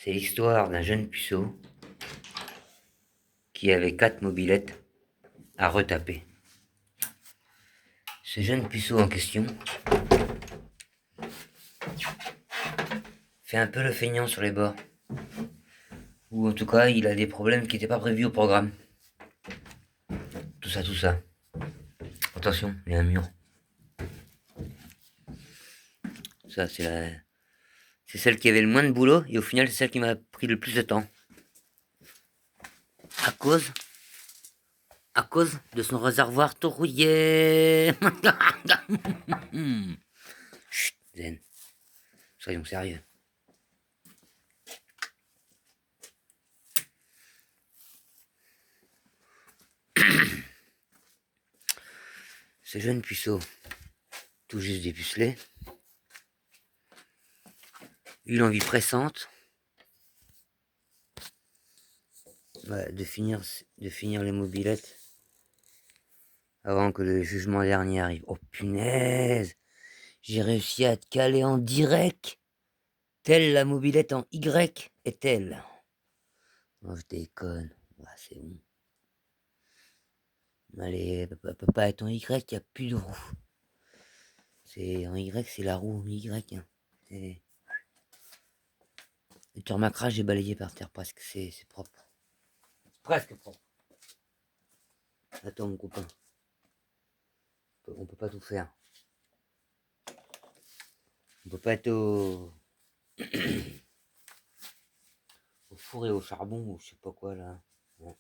C'est l'histoire d'un jeune puceau qui avait 4 mobylettes à retaper. Ce jeune puceau en question fait un peu le feignant sur les bords. Ou en tout cas, il a des problèmes qui n'étaient pas prévus au programme. Tout ça, tout ça. Attention, il y a un mur. Ça, c'est celle qui avait le moins de boulot, et au final, c'est celle qui m'a pris le plus de temps. À cause de son réservoir tout rouillé. Chut, zen. Soyons sérieux. Ce jeune puceau, tout juste dépucelé, eut l'envie pressante de finir les mobylettes avant que le jugement dernier arrive. Oh punaise! J'ai réussi à te caler en direct, telle la mobilette en Y est-elle. Oh, je déconne. C'est bon. Allez, peut pas être en Y, il n'y a plus de roue. C'est en Y, c'est la roue en Y. Hein. Et tu remarqueras, j'ai balayé par terre presque. C'est propre. Presque propre. Attends, mon copain. On peut pas tout faire. On peut pas être au four et au charbon ou je sais pas quoi là. Bon.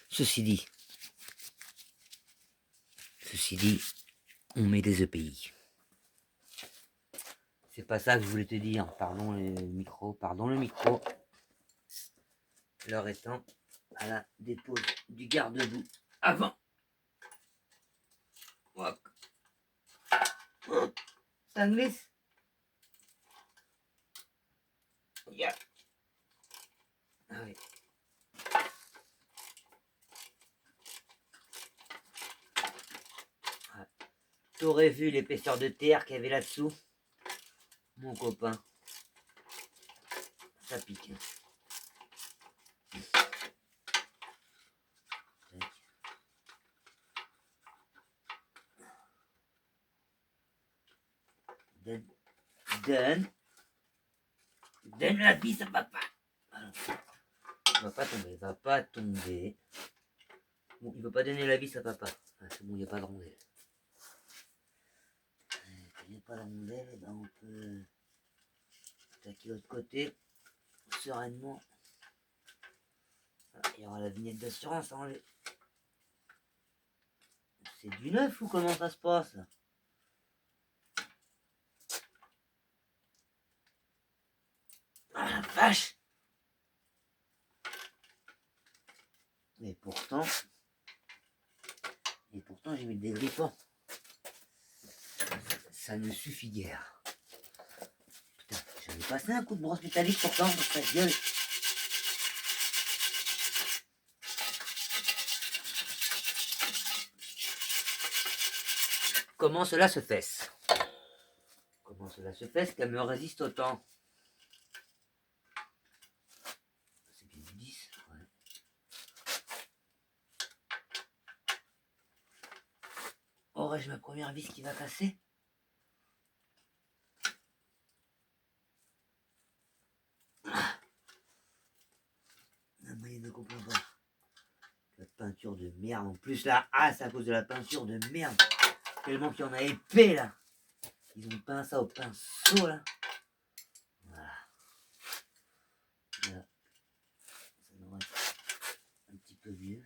Ceci dit, on met des EPI. C'est pas ça que je voulais te dire. Pardon le micro. L'heure étant à la dépose du garde-boue. Avant. Hop. Ça glisse. Yeah. Allez. T'aurais vu l'épaisseur de terre qu'il y avait là-dessous, mon copain. Ça pique. Donne la vis à papa. Il va pas tomber. Bon, il veut pas donner la vis à papa. Ah, c'est bon, il n'y a pas de rondelle. Il n'y a pas de rondelle, et ben on peut attaquer l'autre côté sereinement. Il y aura la vignette d'assurance à enlever. C'est du neuf ou comment ça se passe là? Ah la vache! Et pourtant j'ai mis des grippants. Ça ne suffit guère. Putain, j'avais passé un coup de brosse métallique pourtant dans sa gueule. Comment cela se fait? Comment cela se fait qu'elle me résiste autant? C'est bien du 10, ouais. Aurais-je ma première vis qui va casser? Non, il ne comprend pas. La peinture de merde en plus là. Ah, c'est à cause de la peinture de merde. Tellement qu'il y en a épais là. Ils ont peint ça au pinceau là. Voilà. Là. Ça devrait être un petit peu vieux.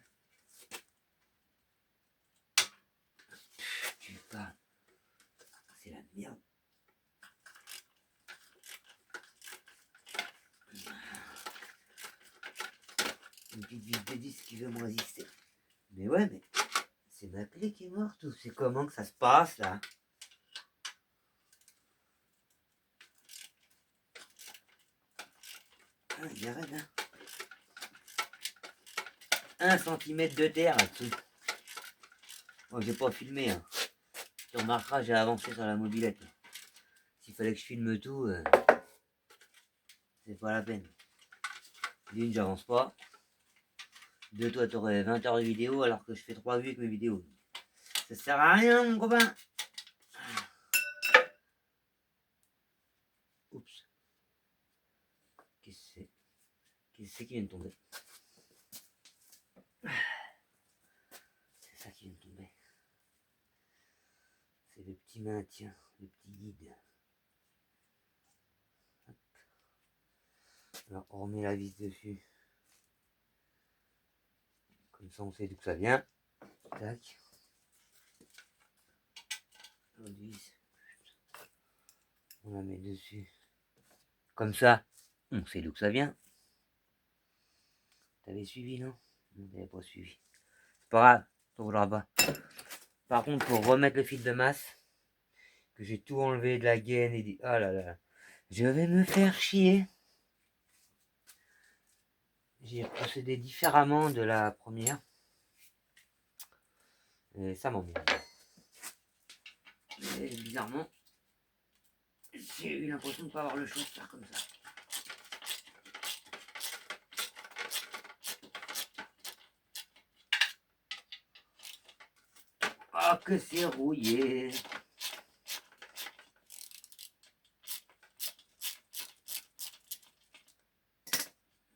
Tu parles. C'est la merde. Une petite vis de 10 qui veut me résister. Mais ouais, mais c'est ma clé qui est morte ou c'est comment que ça se passe là? Ah, il y a rien, hein. 1 cm de terre là-dessus. Moi, j'ai pas filmé. Hein. Tu remarqueras, j'ai avancé sur la mobilette. S'il fallait que je filme tout, c'est pas la peine. D'une, j'avance pas. Deux, toi, t'aurais 20 heures de vidéo alors que je fais 3 vues avec mes vidéos. Ça sert à rien, mon copain. Oups. Qu'est-ce que c'est? Qu'est-ce que c'est qui vient de tomber? C'est ça qui vient de tomber. C'est le petit maintien, le petit guide. Hop. Alors, on remet la vis dessus. Comme ça, on sait d'où ça vient. Tac. L'autre vis. On la met dessus. Comme ça, on sait d'où ça vient. T'avais suivi, non? Non, t'avais pas suivi. C'est pas grave, t'en voudras pas. Par contre, pour remettre le fil de masse, que j'ai tout enlevé de la gaine et dit, ah là là, je vais me faire chier. J'ai procédé différemment de la première. Et ça m'emmerde. Et bizarrement, j'ai eu l'impression de ne pas avoir le choix de faire comme ça. Ah, que c'est rouillé.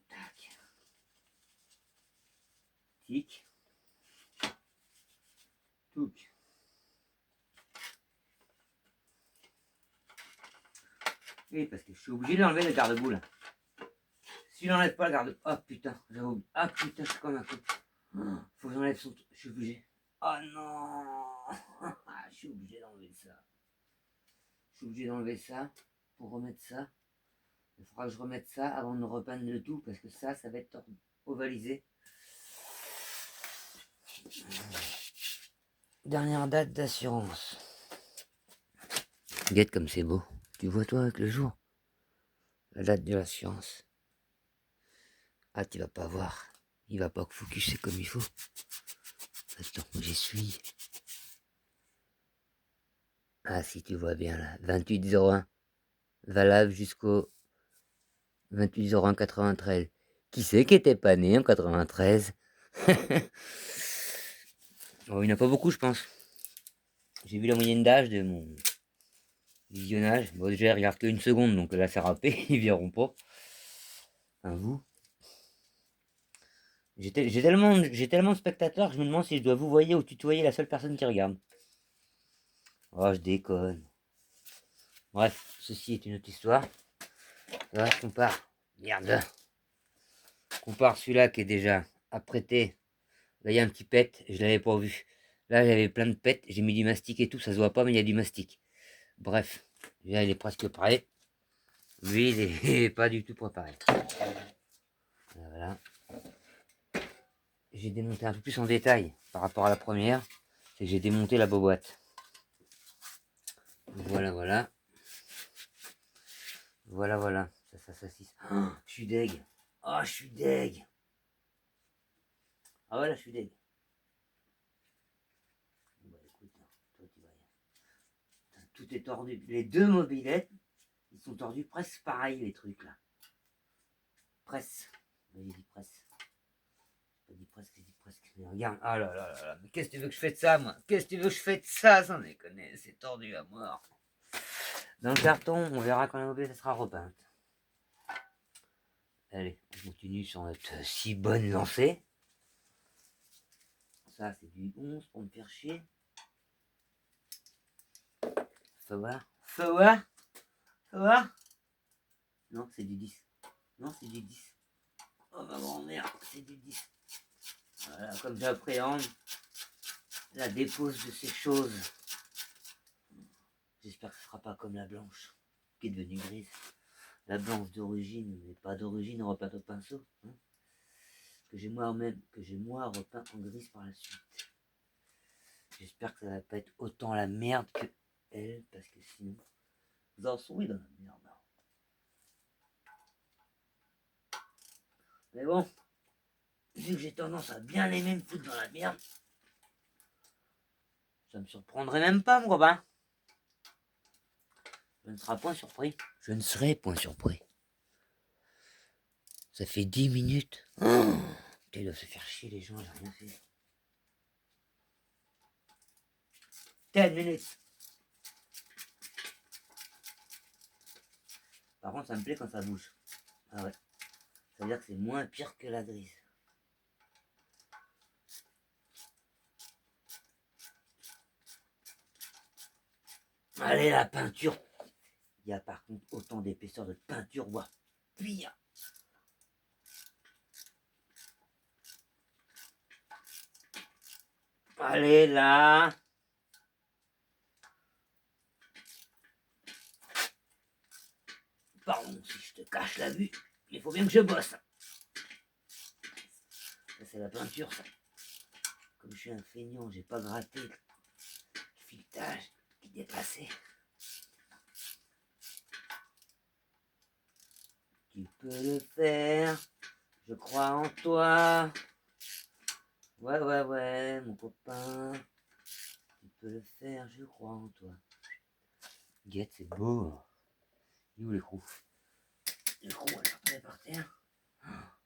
Tac. Tic. Touc. Oui, parce que je suis obligé d'enlever le garde-boue là. Si j'enlève pas le garde-boue. Oh putain, j'avais oublié. Ah putain, je suis comme un con. Faut que j'enlève son. Je suis obligé. Oh non. Je suis obligé d'enlever ça. Je suis obligé d'enlever ça pour remettre ça. Il faudra que je remette ça avant de repeindre le tout parce que ça va être ovalisé. Dernière date d'assurance. Regarde comme c'est beau. Tu vois toi avec le jour. La date de l'assurance. Ah, tu vas pas voir. Il va pas focuser comme il faut. Attends, j'essuie. Ah, si tu vois bien là. 28-01. Valable jusqu'au 28-01-93. Qui c'est qui était pas né en 93? Oh, il n'y en a pas beaucoup, je pense. J'ai vu la moyenne d'âge de mon visionnage. Bon, déjà, il regarde qu'une seconde, donc là, c'est râpé. Ils verront pas. Enfin, vous. J'ai tellement de spectateurs que je me demande si je dois vous voyer ou tutoyer la seule personne qui regarde. Oh, je déconne. Bref, ceci est une autre histoire. Là, je compare. Merde. Compare celui-là qui est déjà apprêté. Là, il y a un petit pet, je l'avais pas vu. Là, j'avais plein de pets, j'ai mis du mastic et tout, ça se voit pas, mais il y a du mastic. Bref, là, il est presque prêt. Lui, il est pas du tout préparé. Voilà. J'ai démonté un peu plus en détail par rapport à la première. C'est que j'ai démonté la boîte. Voilà, voilà. Voilà, voilà. Ça, oh, je suis deg. Oh, je suis deg. Ah voilà, je suis deg. Bah écoute, toi tu vas. Tout est tordu. Les deux mobilettes, ils sont tordus presque pareil, les trucs là. Presque. J'ai dit presque. J'ai dit presque, j'ai dit presque. Mais regarde, ah là là là là. Mais qu'est-ce que tu veux que je fasse de ça, moi? Qu'est-ce que tu veux que je fasse de ça? Sans déconner, c'est tordu à mort. Dans le carton, on verra quand la mobile ça sera repeinte. Allez, on continue sur notre si bonne lancée. Ça, c'est du 11 pour me faire chier. Faut voir. Faut voir. Faut voir. Non, c'est du 10. Non, c'est du 10. Oh ma grand-mère, c'est du 10. Voilà, comme j'appréhende la dépose de ces choses. J'espère que ce ne sera pas comme la blanche, qui est devenue grise. La blanche d'origine, mais pas d'origine repeinte au pinceau. Hein, que j'ai moi repeint en grise par la suite. J'espère que ça va pas être autant la merde que elle, parce que sinon, vous en serez dans la merde. Mais bon, vu que j'ai tendance à bien aimer me foutre dans la merde, ça me surprendrait même pas, mon copain. Je ne serai point surpris. Je ne serai point surpris. Ça fait 10 minutes. Oh, ils doivent se faire chier les gens, j'ai rien fait. 10 minutes. Par contre, ça me plaît quand ça bouge. Ah ouais. Ça veut dire que c'est moins pire que la grise. Allez, la peinture. Il y a par contre autant d'épaisseur de peinture, voire pire. Allez, là. Pardon si je te cache la vue, mais il faut bien que je bosse. Ça, c'est la peinture, ça. Comme je suis un feignant, j'ai pas gratté le filetage qui dépassait. Tu peux le faire, je crois en toi. Ouais, mon copain. Tu peux le faire, je crois en toi. Guette, c'est beau. Il est où l'écrou? L'écrou, elle est tombée par terre.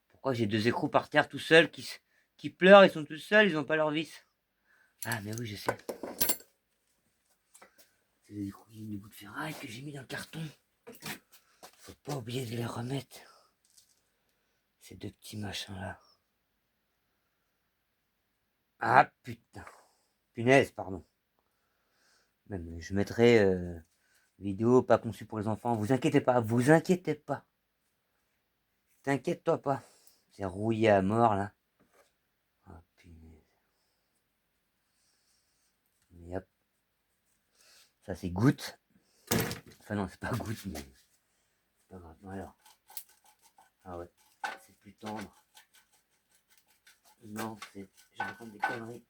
Pourquoi j'ai 2 écrous par terre tout seuls qui pleurent, ils sont tout seuls, ils n'ont pas leur vis. Ah, mais oui, je sais. C'est des bouts de ferraille que j'ai mis dans le carton. Faut pas oublier de les remettre. Ces 2 petits machins-là. Ah, putain. Punaise, pardon. Même, je mettrai vidéo pas conçue pour les enfants. Vous inquiétez pas, vous inquiétez pas. T'inquiète-toi pas. C'est rouillé à mort, là. Ah, punaise. Et hop. Ça, c'est goutte. Enfin, non, c'est pas goutte, mais c'est pas grave. Non, alors. Ah ouais, c'est plus tendre. Non, c'est. Je raconte des conneries.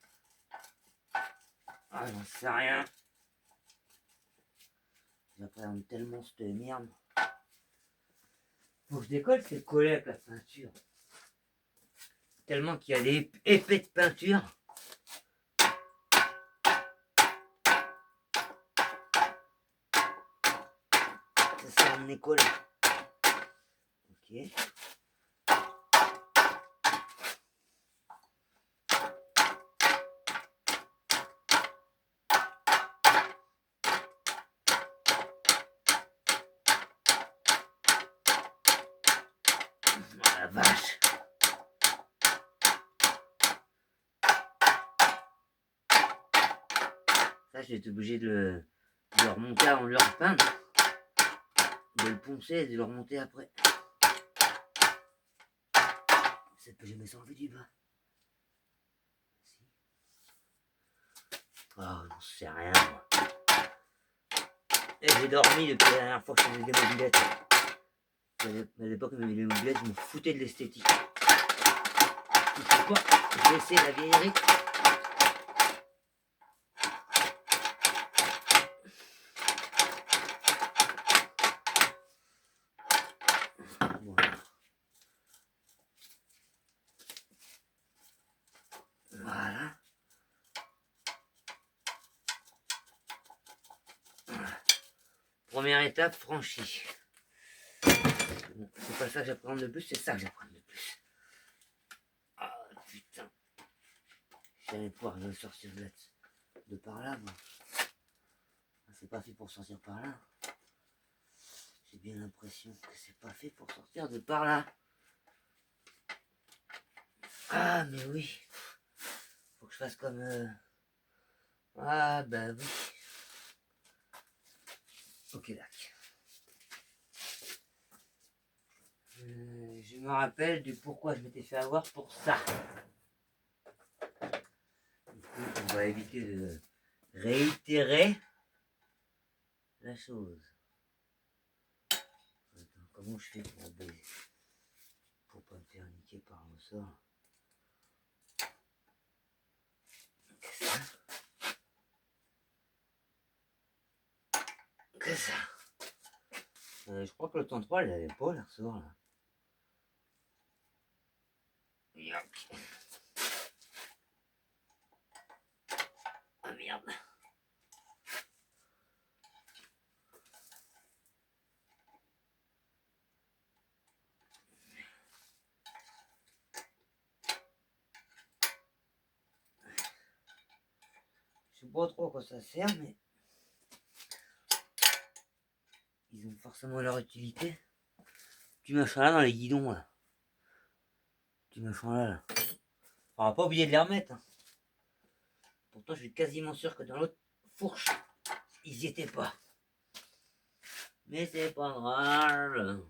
Ah, j'en sais rien. J'appréhende tellement cette merde. Faut que je décolle, c'est collé avec la peinture. Tellement qu'il y a des effets de peinture. Ça s'est amené collé. Ok. Oh la vache. Ça, j'ai été obligé de le remonter avant de le repeindre. De le poncer et de le remonter après. Ça peut jamais s'enlever du bas. Si. Oh, j'en sais rien, moi. Et j'ai dormi depuis la dernière fois que je faisais des mobilettes. À l'époque, il y avait les mobilettes, je me foutais de l'esthétique. Tu sais quoi? Je vais essayer la vieillerie. Voilà. Première étape franchie. Bon, c'est pas ça que j'apprends de plus, c'est ça que j'apprends de plus. Ah putain. J'allais pouvoir le sortir de par là, moi. C'est pas fait pour sortir par là. J'ai bien l'impression que c'est pas fait pour sortir de par là. Ah mais oui. Faut que je fasse comme... Ah bah oui. Ok, d'accord. Je me rappelle du pourquoi je m'étais fait avoir pour ça. Du coup, on va éviter de réitérer la chose. Attends, comment je fais pour pas me faire niquer par un ressort? Que ça? Que ça? Je crois que le temps 3, il avait pas le ressort là. Yuck. Ah merde. pas trop à quoi ça sert, mais ils ont forcément leur utilité. Tu machin là dans les guidons là. Tu machin là. On va pas oublier de les remettre. Hein. Pourtant, je suis quasiment sûr que dans l'autre fourche, ils y étaient pas. Mais c'est pas grave.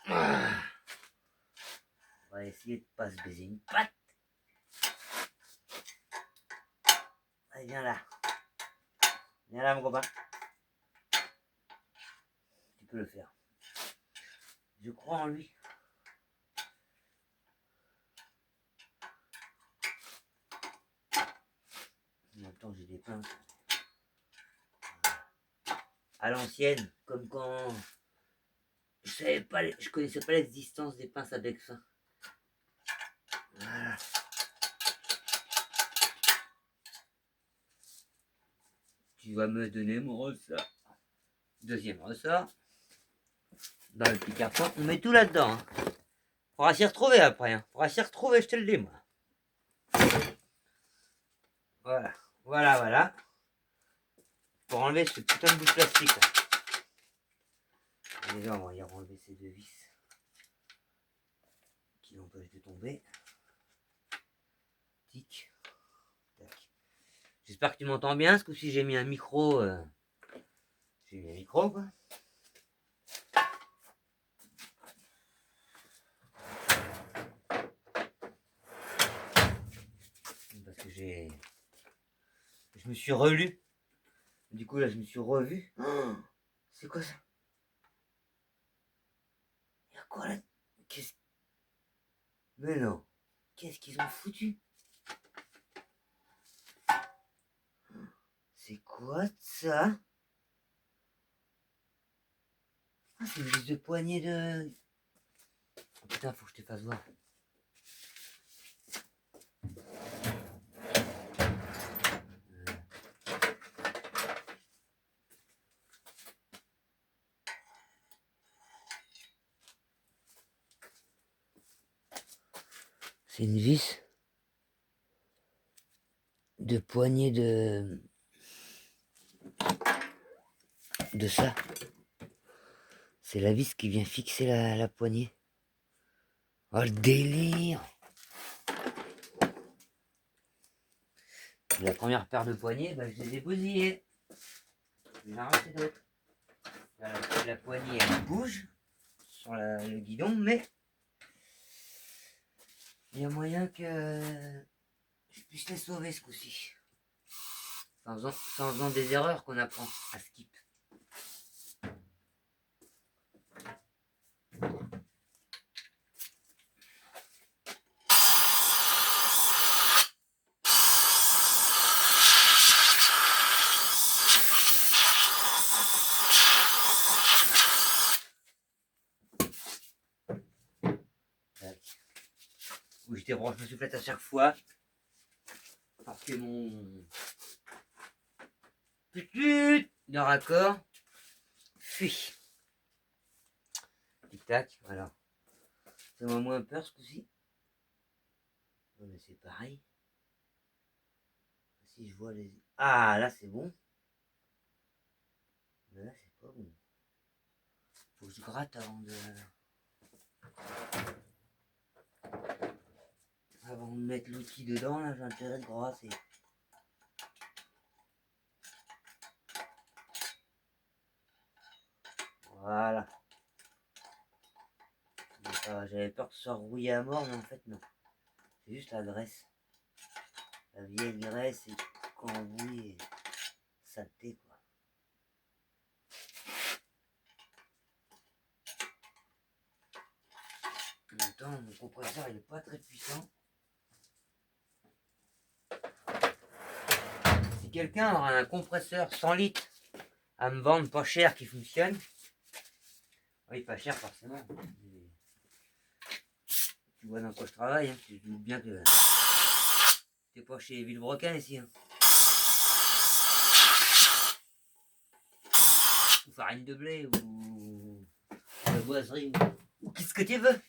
Ah. On va essayer de pas se baiser une patte. Allez, viens là. Viens là, mon copain. Tu peux le faire. Je crois en lui. En même temps, j'ai des pinces. À l'ancienne, comme quand je connaissais pas l'existence des pinces à bec fin. Voilà. Tu vas me donner mon ressort. Deuxième ressort. Dans le petit carton, on met tout là-dedans. Hein. Faudra s'y retrouver après. Hein. Faudra s'y retrouver, je te le dis, moi. Voilà. Voilà. Pour enlever ce putain de bout de plastique. Là. Déjà, on va y enlever ces deux vis qui l'empêchent de tomber. Tic. Tac. J'espère que tu m'entends bien, parce que si j'ai mis un micro... J'ai mis un micro, quoi. Parce que je me suis relu. Du coup, là, je me suis revu. Oh, c'est quoi ça? Y'a quoi là? Qu'est-ce... Mais non. Qu'est-ce qu'ils ont foutu? C'est quoi ça? Ah, c'est une vis de poignée de... Oh, putain, faut que je te fasse voir. C'est une vis de poignée de ça. C'est la vis qui vient fixer la poignée. Oh le délire! La première paire de poignées, bah, je les ai bousillées. Je vais en racheter d'autres. La poignée elle bouge sur le guidon, mais il y a moyen que je puisse les sauver ce coup-ci. En faisant des erreurs qu'on apprend à skip. Où je débranche ma soufflette à chaque fois. Parce que mon putut de raccord fuit. Tic tac, voilà. Ça m'a moins peur ce coup-ci. Mais c'est pareil. Si je vois les... Ah là c'est bon. Mais là c'est pas bon. Faut que je gratte avant de... Avant de mettre l'outil dedans, là j'ai intérêt de brasser. Voilà. J'avais peur que ce soit rouillé à mort, mais en fait non. C'est juste la graisse. La vieille graisse et quand on bouille, saleté quoi. En même temps, mon compresseur il est pas très puissant. Si quelqu'un aura un compresseur 100 litres à me vendre pas cher qui fonctionne, oui pas cher forcément. Tu vois dans quoi je travaille, hein. Tu te doutes bien que t'es pas chez Villebrequin ici. Hein. Ou farine de blé, ou la boiserie, ou qu'est-ce que tu veux.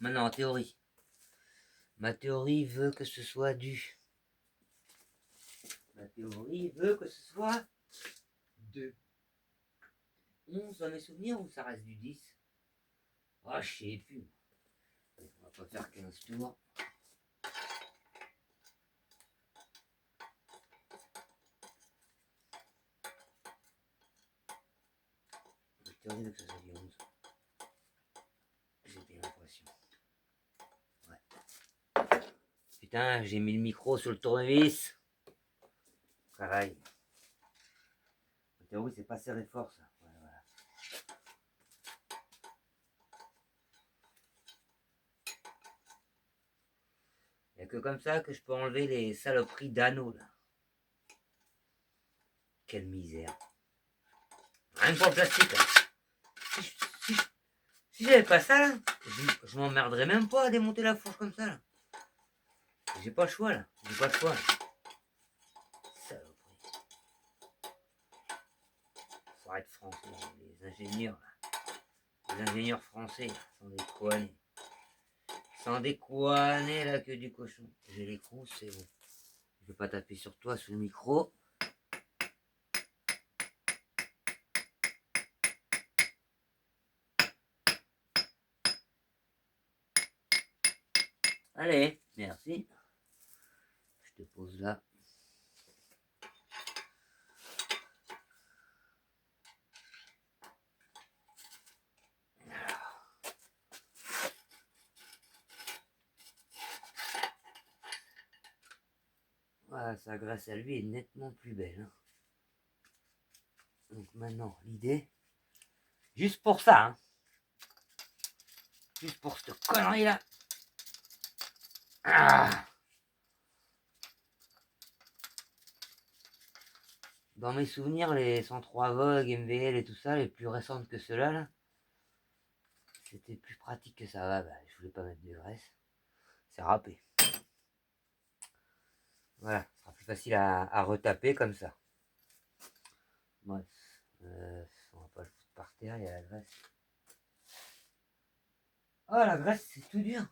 Maintenant en théorie. Ma théorie veut que ce soit du La théorie veut que ce soit de 11 dans mes souvenirs ou ça reste du 10? Ah, je sais plus. On va pas faire 15 tours. La théorie veut que ce soit du 11. J'ai bien l'impression. Ouais. Putain, j'ai mis le micro sur le tournevis. Pareil. La théorie, c'est pas serré fort, ça. Ouais, voilà. Il n'y a que comme ça que je peux enlever les saloperies d'anneaux, là. Quelle misère. Rien que pour le plastique, là. Si j'avais pas ça, là, je m'emmerderais même pas à démonter la fourche comme ça, là. J'ai pas le choix, là. J'ai pas le choix, là. Saloperie. Faut être français, les ingénieurs, là. Les ingénieurs français, là, sans déconner. Sans déconner, là, que du cochon. J'ai les crousses, c'est bon. Je vais pas taper sur toi, sous le micro. Allez, merci. Je te pose là. Voilà, sa graisse à lui est nettement plus belle. Hein. Donc maintenant, l'idée, juste pour ça, hein, juste pour cette connerie là. Ah, dans mes souvenirs, les 103 Vogue, MVL et tout ça, les plus récentes que ceux-là, là, c'était plus pratique que ça va. Bah, je voulais pas mettre de graisse. C'est râpé. Voilà, ce sera plus facile à retaper comme ça. Bref, on va pas le foutre par terre, il y a la graisse. Oh, la graisse, c'est tout dur.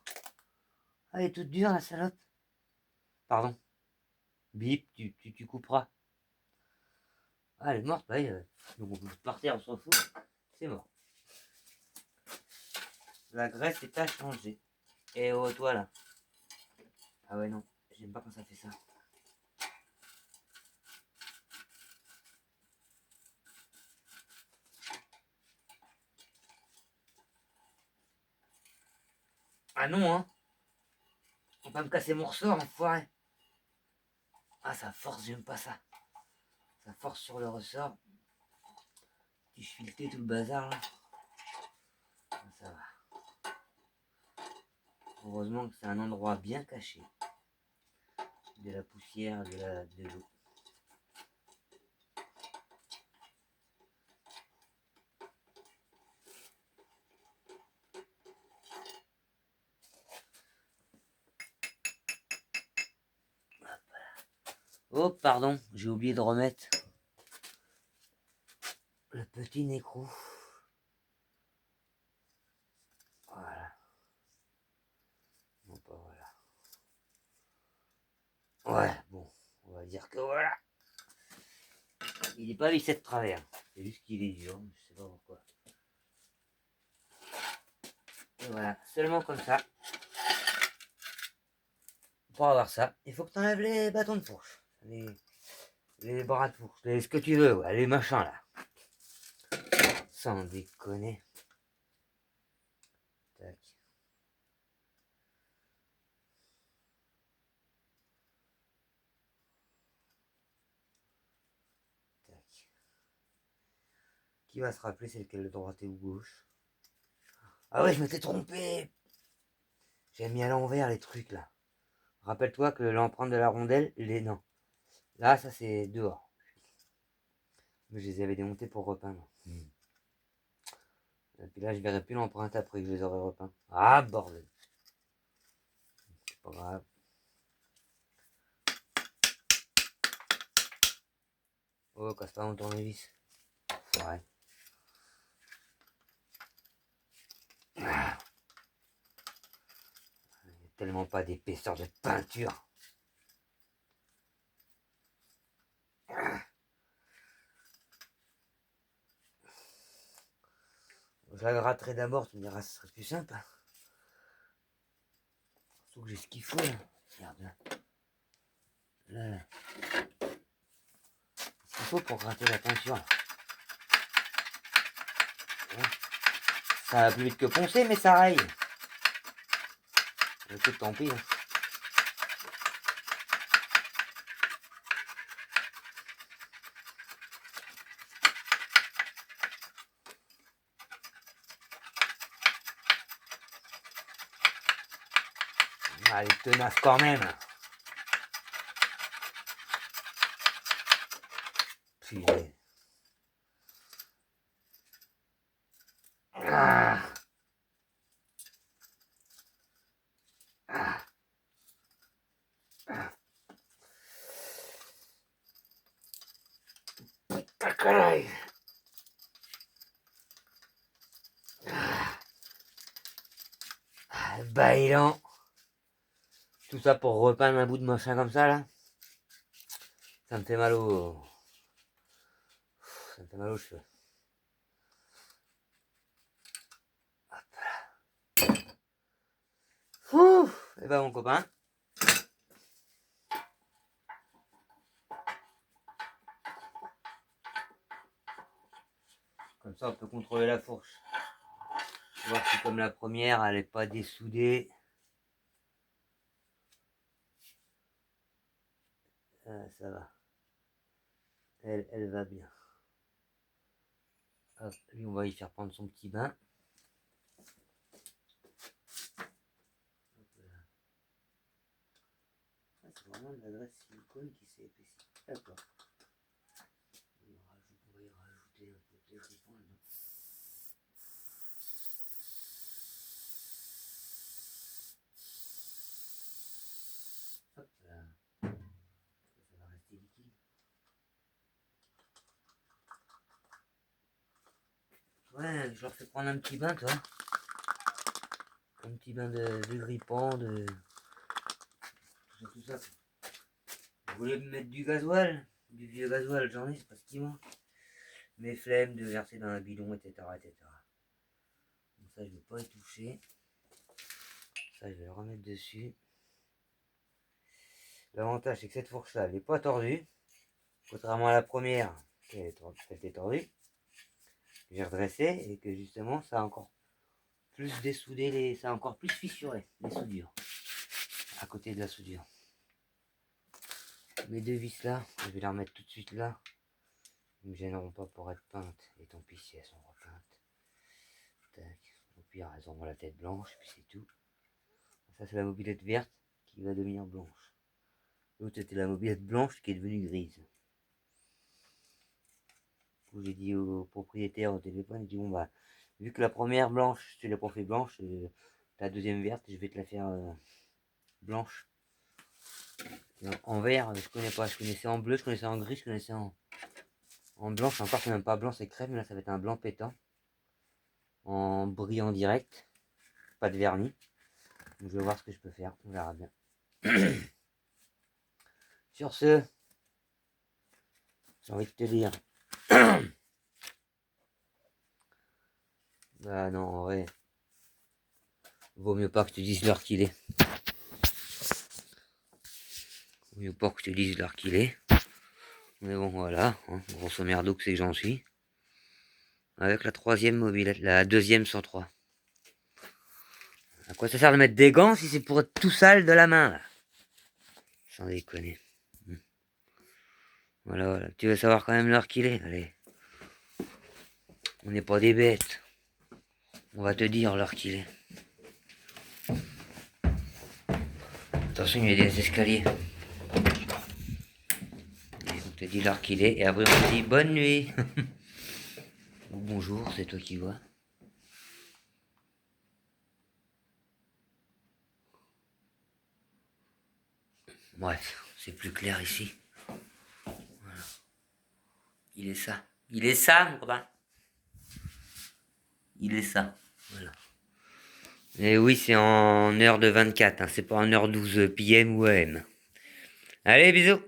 Elle est toute dure, la salope. Pardon. Bip, tu couperas. Ah, elle est morte, bah, donc on peut par terre, on s'en fout. C'est mort. La graisse est à changer. Et oh, toi là. Ah ouais, non, j'aime pas quand ça fait ça. Ah non, hein. On va me casser mon ressort, enfoiré. Ah, ça force, j'aime pas ça. Ça force sur le ressort. Tu filetais tout le bazar là. Ah, ça va. Heureusement que c'est un endroit bien caché. De la poussière, de l'eau. Oh, pardon, j'ai oublié de remettre le petit nécrou. Voilà. Non, pas voilà. Ouais, bon, on va dire que voilà. Il n'est pas vissé de travers. C'est juste qu'il est dur, je sais pas pourquoi. Et voilà, seulement comme ça. Pour avoir ça, il faut que tu enlèves les bâtons de fourche. Les bras de fourche, ce que tu veux, ouais, les machins là. Sans déconner. Tac. Tac. Qui va se rappeler c'est lequel, le droite ou gauche? Ah ouais, je m'étais trompé. J'ai mis à l'envers les trucs là. Rappelle-toi que l'empreinte de la rondelle, les non. Là, ça c'est dehors. Mais je les avais démontés pour repeindre. Et puis là, je verrai plus l'empreinte après que je les aurai repeints. Ah, bordel. C'est pas grave. Oh, casse pas mon tournevis. Ouais. Ah, il n'y a tellement pas d'épaisseur de peinture. Je la gratterai d'abord, tu me diras, ce serait plus simple. Surtout que j'ai ce qu'il faut là. Regarde là. Là. Ce qu'il faut pour gratter la peinture. Ouais. Ça va plus vite que poncer, mais ça raye. Écoute, tant pis. Hein. Elle est tenace quand même. Puis, ah. Ah. Ah. Putain que Baillant. Tout ça pour repeindre un bout de machin comme ça là. Ça me fait mal au... Ça me fait mal aux cheveux. Ouh. Et ben mon copain. Comme ça on peut contrôler la fourche. Voir si comme la première elle n'est pas dessoudée. Ça va. Elle va bien. Hop, lui on va y faire prendre son petit bain. C'est vraiment de la graisse silicone qui s'est épaissie. D'accord. On va y rajouter un peu de grippant dedans. Hop là. Ça va rester liquide. Ouais, je leur fais prendre un petit bain, toi. Un petit bain de grippant, de... Tout ça. Vous voulez me mettre du gasoil? Du vieux gasoil, j'en ai, c'est pas ce qui manque. Mes flemmes de verser dans un bidon, etc. etc. Donc ça, je ne vais pas y toucher. Ça, je vais le remettre dessus. L'avantage, c'est que cette fourche-là, elle n'est pas tordue. Contrairement à la première, qui était tordue. J'ai redressé et que justement, ça a encore plus dessoudé, ça a encore plus fissuré les soudures. À côté de la soudure. Mes deux vis là, je vais les remettre tout de suite là. Ils ne me gêneront pas pour être peintes. Et tant pis si elles sont repeintes. Tac. Au pire, elles auront la tête blanche, puis c'est tout. Ça, c'est la mobilette verte qui va devenir blanche. L'autre, c'était la mobilette blanche qui est devenue grise. J'ai dit au propriétaire au téléphone, il dit bon bah, vu que la première blanche, tu l'as pas fait blanche, la deuxième verte, je vais te la faire blanche. En vert, je connais pas, je connaissais en bleu, je connaissais en gris, je connaissais en blanche, encore c'est même pas blanc, c'est crème, là ça va être un blanc pétant. En brillant direct, pas de vernis. Donc, je vais voir ce que je peux faire, on verra bien. Sur ce, j'ai envie de te dire. Bah non, en vrai, vaut mieux pas que tu dises l'heure qu'il est. Vaut mieux pas que tu dises l'heure qu'il est. Mais bon, voilà, hein, grosso merdo que c'est que j'en suis. Avec la troisième mobilette, la deuxième 103. À quoi ça sert de mettre des gants si c'est pour être tout sale de la main, là? Sans déconner. Voilà, voilà. Tu veux savoir quand même l'heure qu'il est? Allez. On n'est pas des bêtes. On va te dire l'heure qu'il est. Attention, il y a des escaliers. Et on te dit l'heure qu'il est. Et après, on te dit bonne nuit. Ou bonjour, c'est toi qui vois. Bref, c'est plus clair ici. Voilà. Il est ça. Il est ça, mon copain. Il est ça. Voilà. Et oui, c'est en heure de 24. Hein, c'est pas en heure 12 PM ou AM. Allez, bisous.